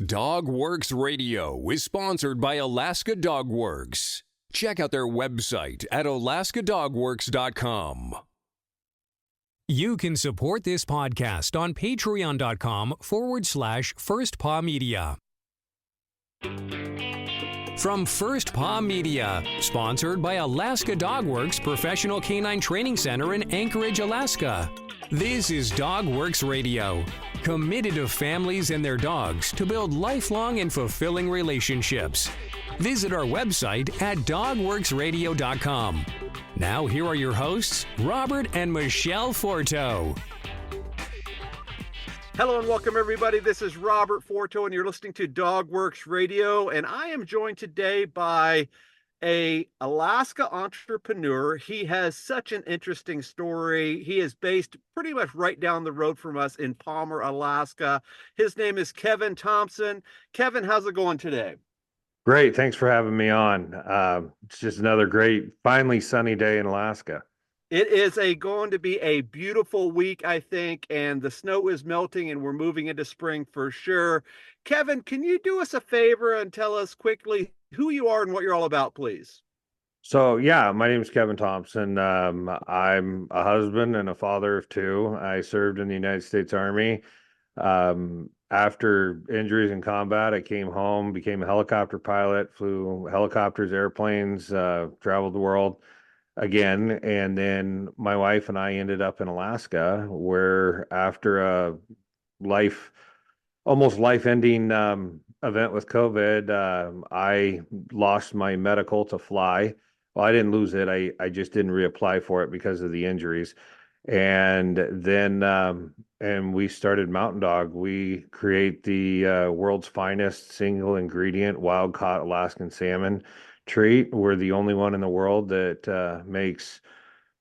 Dogworks Radio is sponsored by Alaska Dogworks. Check out their website at alaskadogworks.com. You can support this podcast on patreon.com/firstpawmedia. From First Paw Media, sponsored by Alaska Dogworks Professional Canine Training Center in Anchorage, Alaska. This is Dogworks Radio, committed to families and their dogs to build lifelong and fulfilling relationships. Visit our website at dogworksradio.com. Now here are your hosts, Robert and Michelle Forto. Hello and welcome everybody. This is Robert Forto and you're listening to Dogworks Radio, and I am joined today by a Alaska entrepreneur. He has such an interesting story. He is based pretty much right down the road from us in Palmer, Alaska. His name is Kevin Thompson. Kevin, how's it going today? Great. Thanks for having me on. It's just another great, finally sunny day in Alaska. It is going to be a beautiful week, I think, and the snow is melting and we're moving into spring for sure. Kevin, can you do us a favor and tell us quickly who you are and what you're all about, please? So, yeah, my name is Kevin Thompson. I'm a husband and a father of two. I served in the United States Army. After injuries in combat, I came home, became a helicopter pilot, flew helicopters, airplanes, traveled the world again. And then my wife and I ended up in Alaska, where after a almost life-ending event with COVID, I lost my medical to fly. Well, I didn't lose it. I just didn't reapply for it because of the injuries. And then and we started Mountain Dog. We create the world's finest single ingredient wild caught Alaskan salmon treat. We're the only one in the world that makes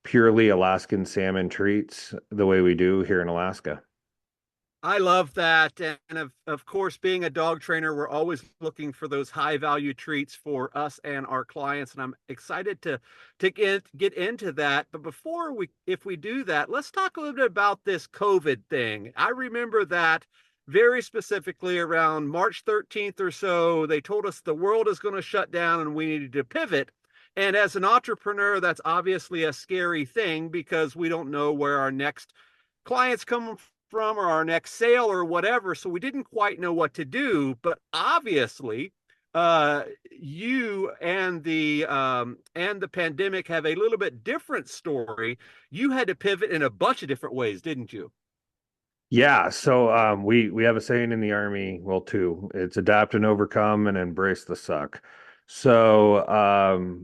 purely Alaskan salmon treats the way we do here in Alaska. I love that. And of course, being a dog trainer, we're always looking for those high value treats for us and our clients. And I'm excited to get into that. But if we do that, let's talk a little bit about this COVID thing. I remember that very specifically around March 13th or so, they told us the world is going to shut down and we needed to pivot. And as an entrepreneur, that's obviously a scary thing because we don't know where our next clients come from or our next sale or whatever. So we didn't quite know what to do, but obviously you and the pandemic have a little bit different story. You had to pivot in a bunch of different ways, didn't you? Yeah, so we have a saying in the Army, well, two. It's adapt and overcome and embrace the suck. So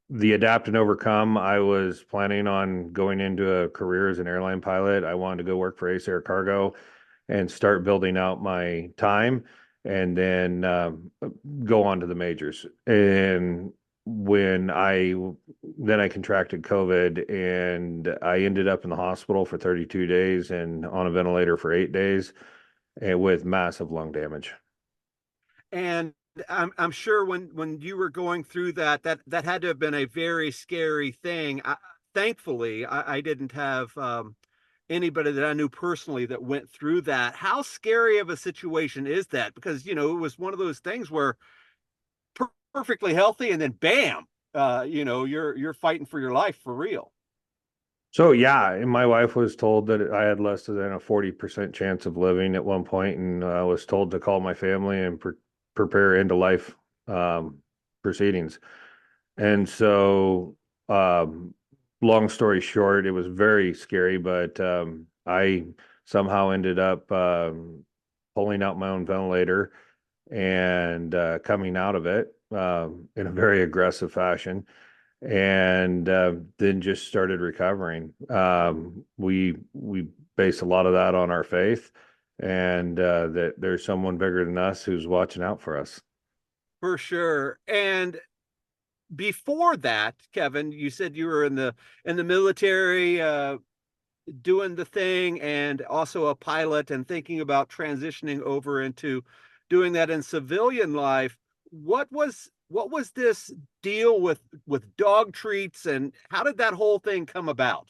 the adapt and overcome, I was planning on going into a career as an airline pilot. I wanted to go work for Ace Air Cargo and start building out my time and then go on to the majors. And when I contracted COVID and I ended up in the hospital for 32 days and on a ventilator for 8 days and with massive lung damage. And I'm sure when you were going through that had to have been a very scary thing. Thankfully, I didn't have anybody that I knew personally that went through that. How scary of a situation is that? Because, it was one of those things where perfectly healthy and then bam, you're fighting for your life for real. So yeah, and my wife was told that I had less than a 40% chance of living at one point, and I was told to call my family and prepare into life proceedings. And so long story short, it was very scary, but I somehow ended up pulling out my own ventilator and coming out of it in a very aggressive fashion, and then just started recovering. We based a lot of that on our faith and that there's someone bigger than us who's watching out for us. For sure. And before that, Kevin, you said you were in the military, doing the thing, and also a pilot, and thinking about transitioning over into doing that in civilian life. What was this deal with dog treats, and how did that whole thing come about?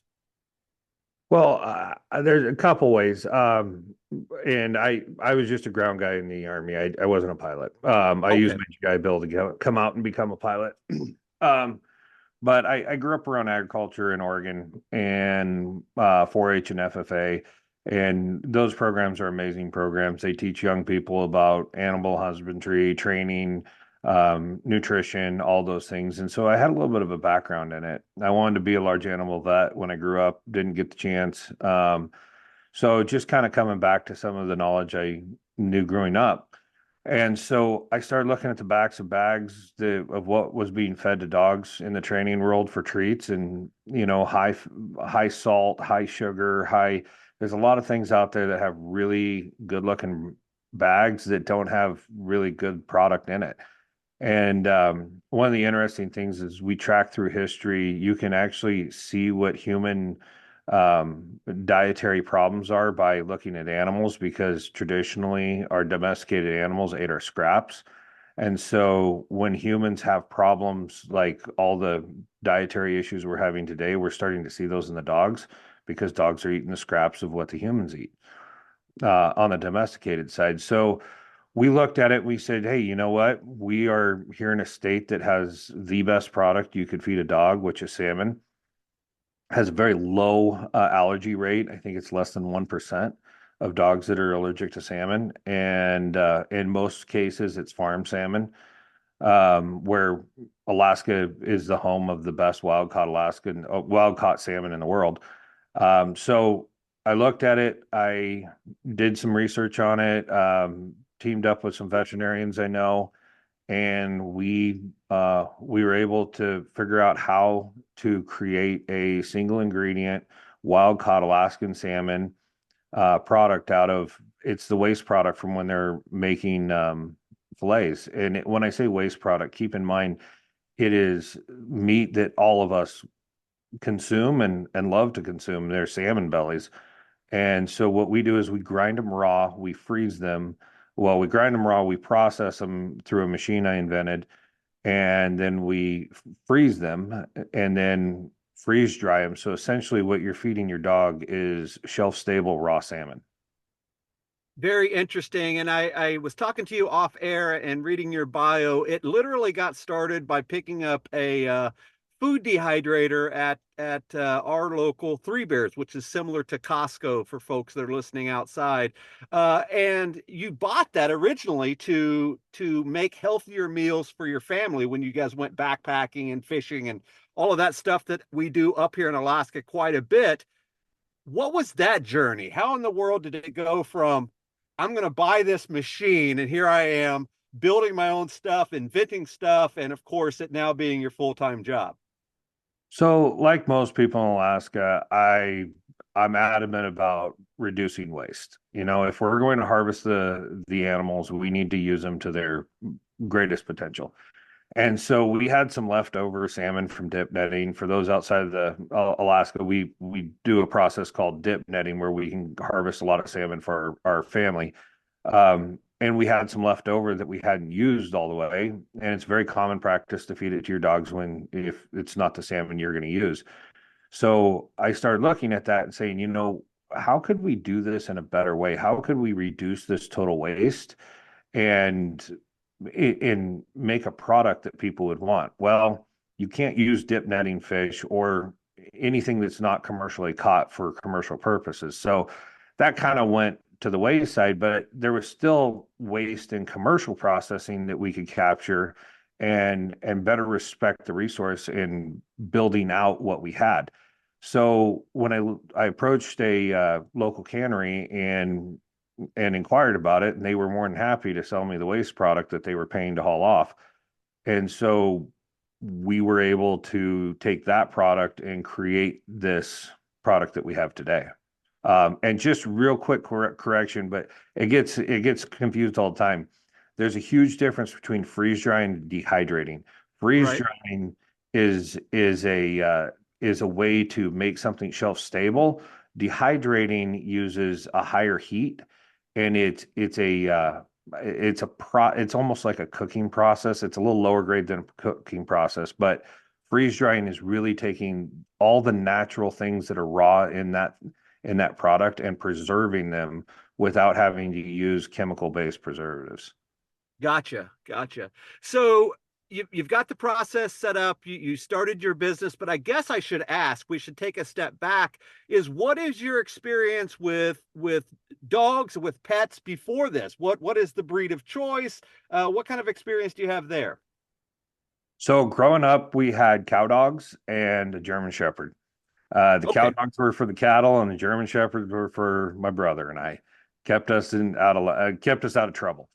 Well, there's a couple ways. And I was just a ground guy in the Army. I wasn't a pilot. I used Okay. my GI Bill to come out and become a pilot. Um, but I grew up around agriculture in Oregon and 4-H and FFA. And those programs are amazing programs. They teach young people about animal husbandry, training, nutrition, all those things. And so I had a little bit of a background in it. I wanted to be a large animal vet when I grew up, didn't get the chance. So just kind of coming back to some of the knowledge I knew growing up. And so I started looking at the backs of bags of what was being fed to dogs in the training world for treats and, high salt, high sugar, there's a lot of things out there that have really good looking bags that don't have really good product in it. And one of the interesting things is we track through history, you can actually see what human dietary problems are by looking at animals because traditionally our domesticated animals ate our scraps. And so when humans have problems like all the dietary issues we're having today, we're starting to see those in the dogs because dogs are eating the scraps of what the humans eat on the domesticated side. So we looked at it, we said, hey, you know what? We are here in a state that has the best product you could feed a dog, which is salmon. Has a very low allergy rate. I think it's less than 1% of dogs that are allergic to salmon. And in most cases, it's farm salmon, where Alaska is the home of the best wild caught salmon in the world. So I looked at it. I did some research on it, teamed up with some veterinarians I know, and we were able to figure out how to create a single ingredient wild caught Alaskan salmon product out of it's the waste product from when they're making fillets. And when I say waste product, keep in mind it is meat that all of us consume and love to consume. They're salmon bellies. And so what we do is we grind them raw, we freeze them. Well, we grind them raw, we process them through a machine I invented, and then we freeze them and then freeze dry them. So essentially what you're feeding your dog is shelf stable raw salmon. Very interesting. And I was talking to you off air and reading your bio. It literally got started by picking up a food dehydrator at our local Three Bears, which is similar to Costco for folks that are listening outside. And you bought that originally to make healthier meals for your family when you guys went backpacking and fishing and all of that stuff that we do up here in Alaska quite a bit. What was that journey? How in the world did it go from I'm going to buy this machine and here I am building my own stuff, inventing stuff, and of course, it now being your full time job? So like most people in Alaska, I'm adamant about reducing waste. If we're going to harvest the animals, we need to use them to their greatest potential. And so we had some leftover salmon from dip netting. For those outside of the Alaska, we do a process called dip netting where we can harvest a lot of salmon for our family. And we had some left over that we hadn't used all the way. And it's very common practice to feed it to your dogs if it's not the salmon you're going to use. So I started looking at that and saying, how could we do this in a better way? How could we reduce this total waste and make a product that people would want? Well, you can't use dip netting fish or anything that's not commercially caught for commercial purposes. So that kind of went to the wayside, but there was still waste in commercial processing that we could capture and better respect the resource in building out what we had. So when I approached a local cannery and inquired about it, and they were more than happy to sell me the waste product that they were paying to haul off. And so we were able to take that product and create this product that we have today. And just real quick correction, but it gets confused all the time. There's a huge difference between freeze drying and dehydrating. Freeze Right. drying is a way to make something shelf stable. Dehydrating uses a higher heat, and it's almost like a cooking process. It's a little lower grade than a cooking process, but freeze drying is really taking all the natural things that are raw in that in that product and preserving them without having to use chemical-based preservatives. Gotcha, gotcha. So you've got the process set up. You started your business, but I guess I should ask. We should take a step back. Is what is your experience with dogs, with pets before this? What is the breed of choice? What kind of experience do you have there? So growing up, we had cow dogs and a German Shepherd. The cow Okay, dogs were for the cattle, and the German Shepherds were for my brother and I. Kept us out of trouble.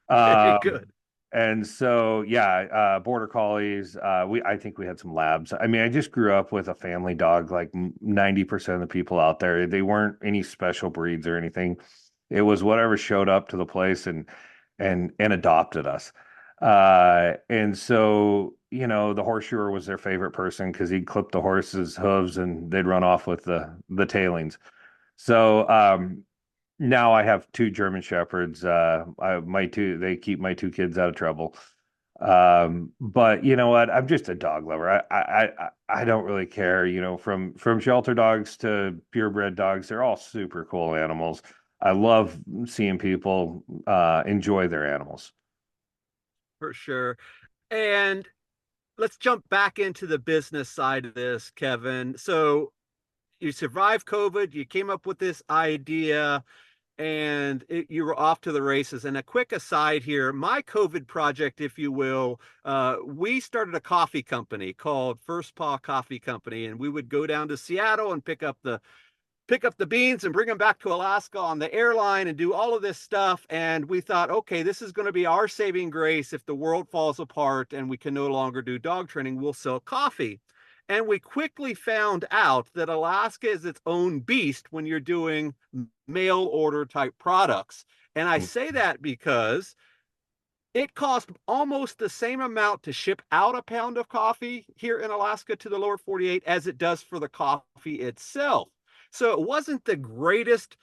very Um, good. and so yeah, border collies. I think we had some labs. I mean, I just grew up with a family dog. Like 90% of the people out there, they weren't any special breeds or anything. It was whatever showed up to the place and adopted us. And so, you know, the horseshoer was their favorite person because he'd clip the horse's hooves and they'd run off with the tailings. So now I have two German Shepherds. They keep my two kids out of trouble. But you know what? I'm just a dog lover. I don't really care, you know, from shelter dogs to purebred dogs, they're all super cool animals. I love seeing people enjoy their animals. For sure. And let's jump back into the business side of this, Kevin. So you survived COVID, you came up with this idea, and you were off to the races. And a quick aside here, my COVID project, if you will, we started a coffee company called First Paw Coffee Company, and we would go down to Seattle and pick up the beans and bring them back to Alaska on the airline and do all of this stuff. And we thought, okay, this is going to be our saving grace. If the world falls apart and we can no longer do dog training, we'll sell coffee. And we quickly found out that Alaska is its own beast when you're doing mail order type products. And I say that because it costs almost the same amount to ship out a pound of coffee here in Alaska to the lower 48 as it does for the coffee itself. So it wasn't the greatest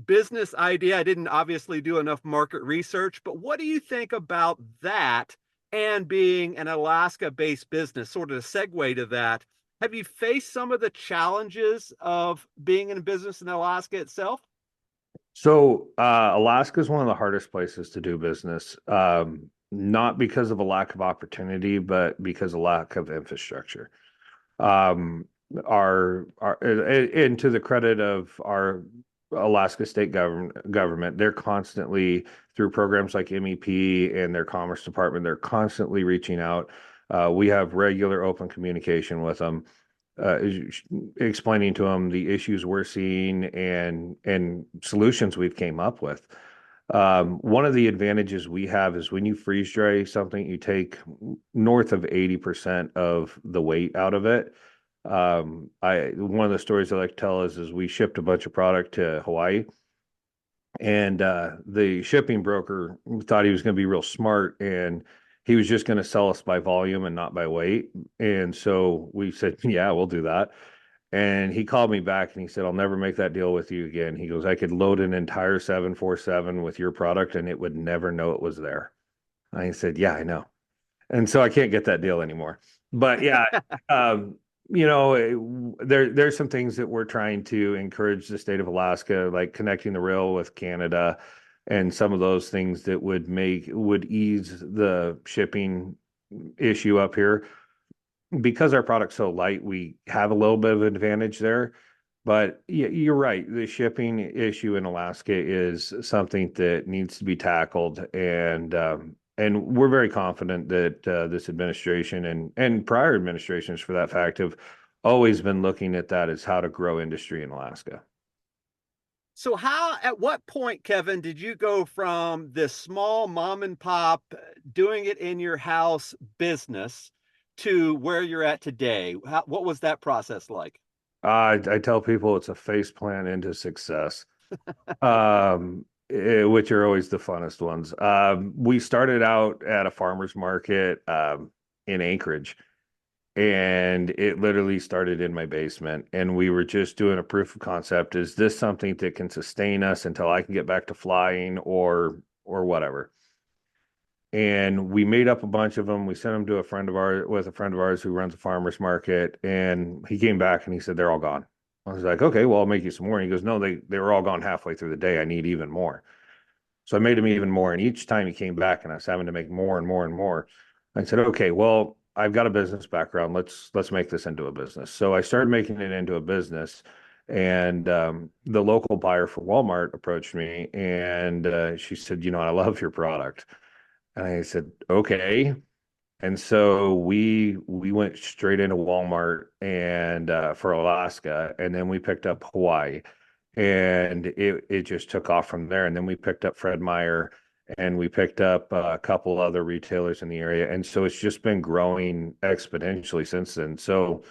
business idea. I didn't obviously do enough market research, but what do you think about that and being an Alaska based business? Sort of a segue to that. Have you faced some of the challenges of being in business in Alaska itself? So, Alaska is one of the hardest places to do business, not because of a lack of opportunity, but because of lack of infrastructure. Um, and to the credit of our Alaska state government, they're constantly through programs like MEP and their commerce department, they're constantly reaching out. We have regular open communication with them, uh, explaining to them the issues we're seeing and solutions we've came up with. One of the advantages we have is when you freeze dry something, you take north of 80% of the weight out of it. One of the stories I like to tell is we shipped a bunch of product to Hawaii, and the shipping broker thought he was going to be real smart, and he was just going to sell us by volume and not by weight. And so we said, yeah, we'll do that. And he called me back and he said, I'll never make that deal with you again. He goes, I could load an entire 747 with your product and it would never know it was there. I said, yeah, I know. And so I can't get that deal anymore. But yeah, um, there's some things that we're trying to encourage the state of Alaska, like connecting the rail with Canada and some of those things that would ease the shipping issue up here. Because our product's so light, we have a little bit of an advantage there. But you're right. The shipping issue in Alaska is something that needs to be tackled, and we're very confident that this administration and prior administrations, for that fact, have always been looking at that as how to grow industry in Alaska. So at what point, Kevin, did you go from this small mom and pop doing it in your house business to where you're at today? What was that process like? I tell people it's a face plan into success, which are always the funnest ones. We started out at a farmer's market in Anchorage, and it literally started in my basement. And we were just doing a proof of concept. Is this something that can sustain us until I can get back to flying or whatever? And we made up a bunch of them. We sent them to a friend of ours who runs a farmer's market, and he came back and he said they're all gone. I was like, okay, well, I'll make you some more. And he goes, no, they were all gone halfway through the day. I need even more. So I made him even more. And each time he came back and I was having to make more and more and more, I said, okay, well, I've got a business background. Let's make this into a business. So I started making it into a business. And the local buyer for Walmart approached me and she said, I love your product. And I said, okay. And so we went straight into Walmart and for Alaska, and then we picked up Hawaii, and it just took off from there. And then we picked up Fred Meyer, and we picked up a couple other retailers in the area, and so it's just been growing exponentially since then. So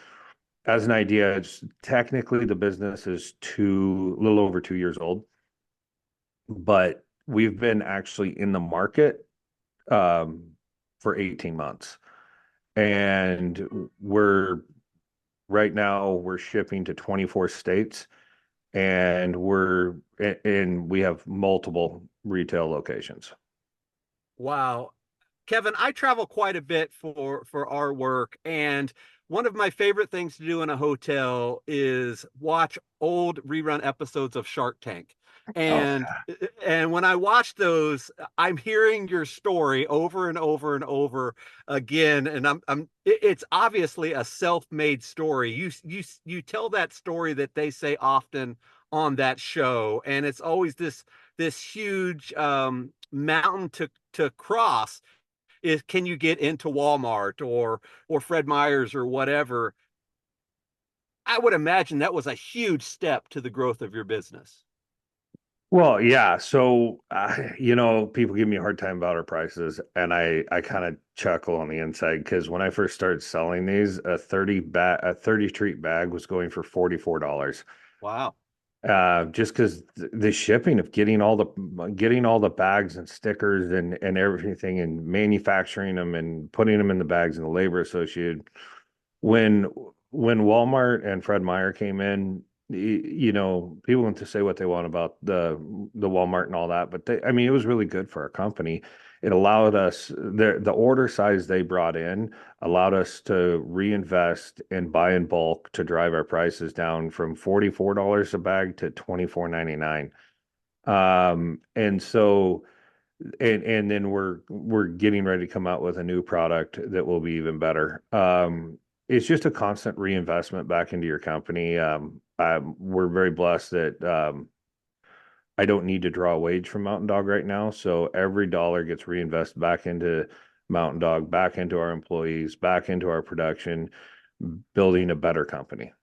as an idea, it's technically the business is a little over 2 years old, but we've been actually in the market um, for 18 months. And right now we're shipping to 24 states and we have multiple retail locations. Wow. Kevin, I travel quite a bit for our work, and one of my favorite things to do in a hotel is watch old rerun episodes of Shark Tank. Oh, And when I watch those, I'm hearing your story over and over and over again, and it's obviously a self-made story. You tell that story that they say often on that show, and it's always this huge mountain to cross is, can you get into Walmart or Fred Meyer's or whatever. I would imagine that was a huge step to the growth of your business. well, yeah. So, people give me a hard time about our prices, and I kind of chuckle on the inside because when I first started selling these, a 30 treat bag was going for $44. Wow. Just because the shipping of getting all the bags and stickers and everything and manufacturing them and putting them in the bags and the labor associated. When when Walmart and Fred Meyer came in, people want to say what they want about the Walmart and all that, but I mean, it was really good for our company. It allowed us the order size they brought in allowed us to reinvest and buy in bulk to drive our prices down from $44 a bag to $24.99. And so and then we're getting ready to come out with a new product that will be even better. It's just a constant reinvestment back into your company. We're very blessed that I don't need to draw a wage from Mountain Dog right now, so every dollar gets reinvested back into Mountain Dog, back into our employees, back into our production, building a better company.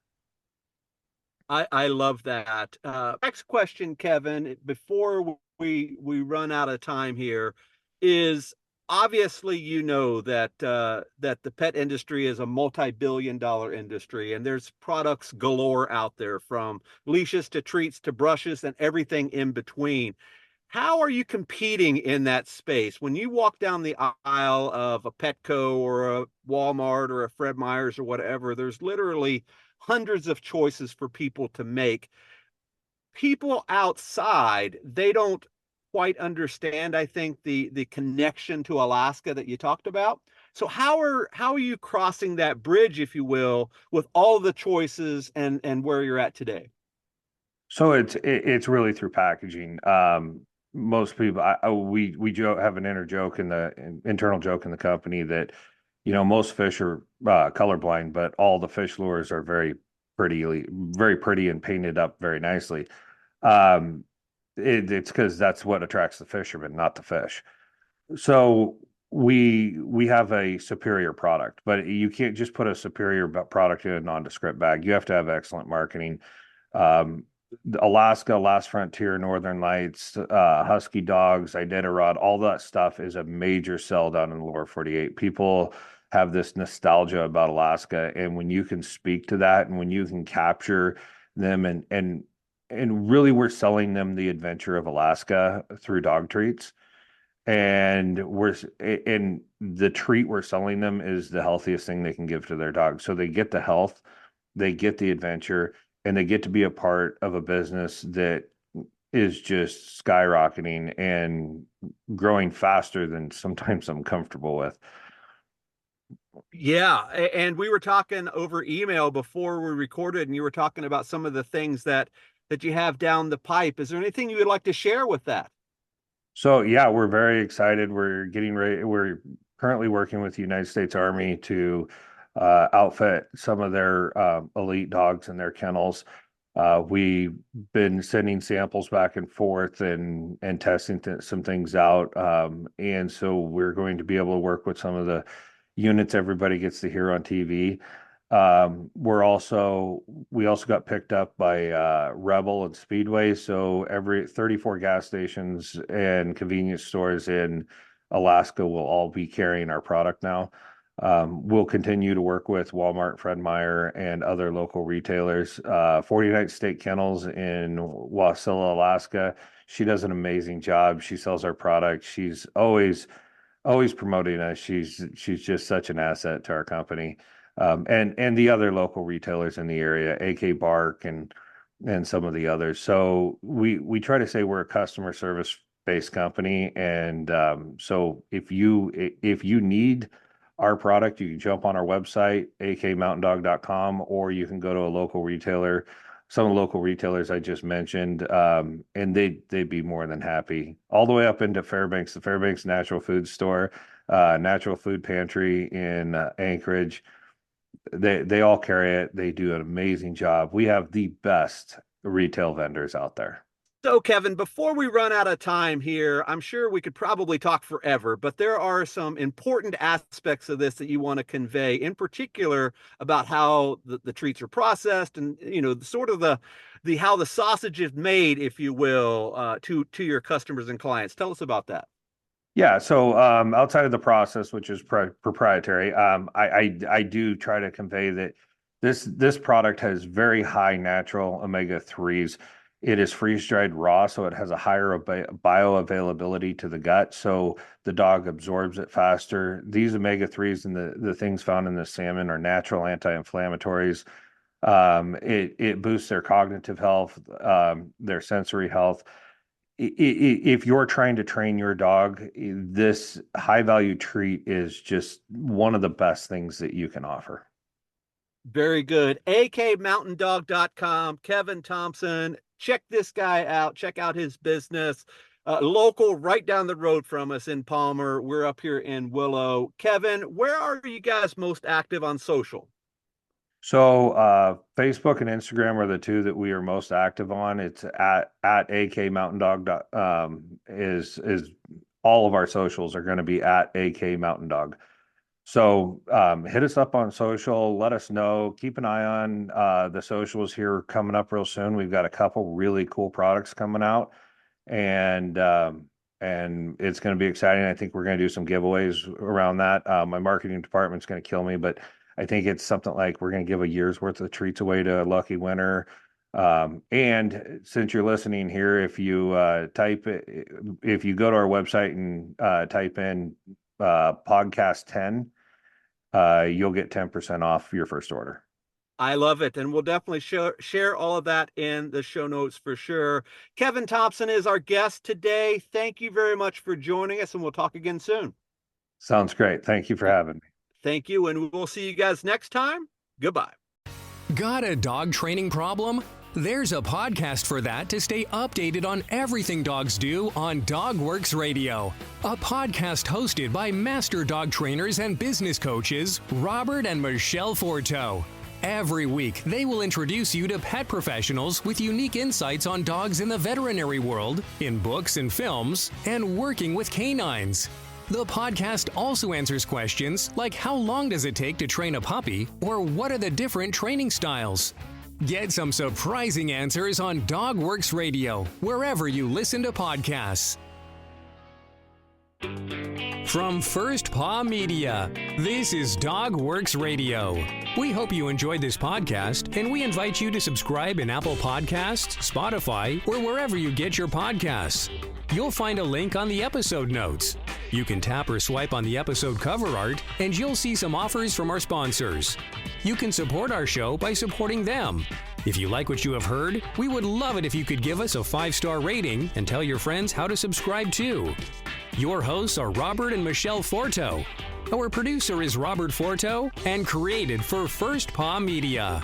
I love that. Next question, Kevin, before we run out of time here, is obviously that the pet industry is a multi-billion-dollar industry, and there's products galore out there, from leashes to treats to brushes and everything in between. How are you competing in that space? When you walk down the aisle of a Petco or a Walmart or a Fred Meyer's or whatever, there's literally hundreds of choices for people to make. People outside, they don't quite understand, I think, the connection to Alaska that you talked about. So how are you crossing that bridge, if you will, with all the choices and where you're at today? So it's really through packaging. Most people, we joke, have an internal joke in the company that, most fish are colorblind, but all the fish lures are very pretty and painted up very nicely. Um, it's because that's what attracts the fishermen, not the fish. So we have a superior product, but you can't just put a superior product in a nondescript bag. You have to have excellent marketing. Um, Alaska, Last Frontier, Northern Lights, Husky Dogs, Iditarod, all that stuff is a major sell down in the lower 48. People have this nostalgia about Alaska, and when you can speak to that and when you can capture them and really we're selling them the adventure of Alaska through dog treats. And the treat we're selling them is the healthiest thing they can give to their dog. So they get the health, they get the adventure, and they get to be a part of a business that is just skyrocketing and growing faster than sometimes I'm comfortable with. Yeah, and we were talking over email before we recorded, and you were talking about some of the things that you have down the pipe. Is there anything you would like to share with that? So yeah, we're very excited. We're getting ready. We're currently working with the United States Army to outfit some of their elite dogs in their kennels. We've been sending samples back and forth and testing some things out. And so we're going to be able to work with some of the units everybody gets to hear on TV. We also got picked up by Rebel and Speedway. So every 34 gas stations and convenience stores in Alaska will all be carrying our product now. We'll continue to work with Walmart and Fred Meyer and other local retailers. 49th State Kennels in Wasilla, Alaska. She does an amazing job. She sells our product. She's always promoting us. She's just such an asset to our company. And the other local retailers in the area, AK Bark and some of the others. So we try to say we're a customer service based company, and so if you need our product, you can jump on our website, akmountaindog.com, or you can go to a local retailer. Some of the local retailers I just mentioned, and they'd be more than happy. All the way up into Fairbanks, the Fairbanks Natural Food Store, Natural Food Pantry in Anchorage. They all carry it. They do an amazing job. We have the best retail vendors out there. So, Kevin, before we run out of time here, I'm sure we could probably talk forever, but there are some important aspects of this that you want to convey, in particular about how the treats are processed and, sort of the how the sausage is made, if you will, to your customers and clients. Tell us about that. Yeah, so outside of the process, which is proprietary, I do try to convey that this product has very high natural omega-3s. It is freeze-dried raw, so it has a higher bioavailability to the gut, so the dog absorbs it faster. These omega-3s and the things found in the salmon are natural anti-inflammatories. It boosts their cognitive health, their sensory health. If you're trying to train your dog, this high-value treat is just one of the best things that you can offer. Very good. akmountaindog.com, Kevin Thompson. Check this guy out. Check out his business. Local, right down the road from us in Palmer. We're up here in Willow. Kevin, where are you guys most active on social? So Facebook and Instagram are the two that we are most active on. It's at AK Mountain Dog. Is all of our socials are going to be at AK Mountain Dog. So hit us up on social. Let us know. Keep an eye on the socials here coming up real soon. We've got a couple really cool products coming out, and it's going to be exciting. I think we're going to do some giveaways around that. My marketing department's going to kill me, but I think it's something like we're going to give a year's worth of treats away to a lucky winner. And since you're listening here, if you go to our website and type in podcast 10, you'll get 10% off your first order. I love it. And we'll definitely share all of that in the show notes for sure. Kevin Thompson is our guest today. Thank you very much for joining us, and we'll talk again soon. Sounds great. Thank you for having me. Thank you, and we'll see you guys next time. Goodbye. Got a dog training problem? There's a podcast for that to stay updated on everything dogs do on DogWorks Radio, a podcast hosted by master dog trainers and business coaches Robert and Michelle Forto. Every week, they will introduce you to pet professionals with unique insights on dogs in the veterinary world, in books and films, and working with canines. The podcast also answers questions like how long does it take to train a puppy, or what are the different training styles? Get some surprising answers on DogWorks Radio, wherever you listen to podcasts. From First Paw Media, this is DogWorks Radio. We hope you enjoyed this podcast, and we invite you to subscribe in Apple Podcasts, Spotify, or wherever you get your podcasts. You'll find a link on the episode notes. You can tap or swipe on the episode cover art, and you'll see some offers from our sponsors. You can support our show by supporting them. If you like what you have heard, we would love it if you could give us a 5-star rating and tell your friends how to subscribe too. Your hosts are Robert and Michelle Forto. Our producer is Robert Forto and created for First Paw Media.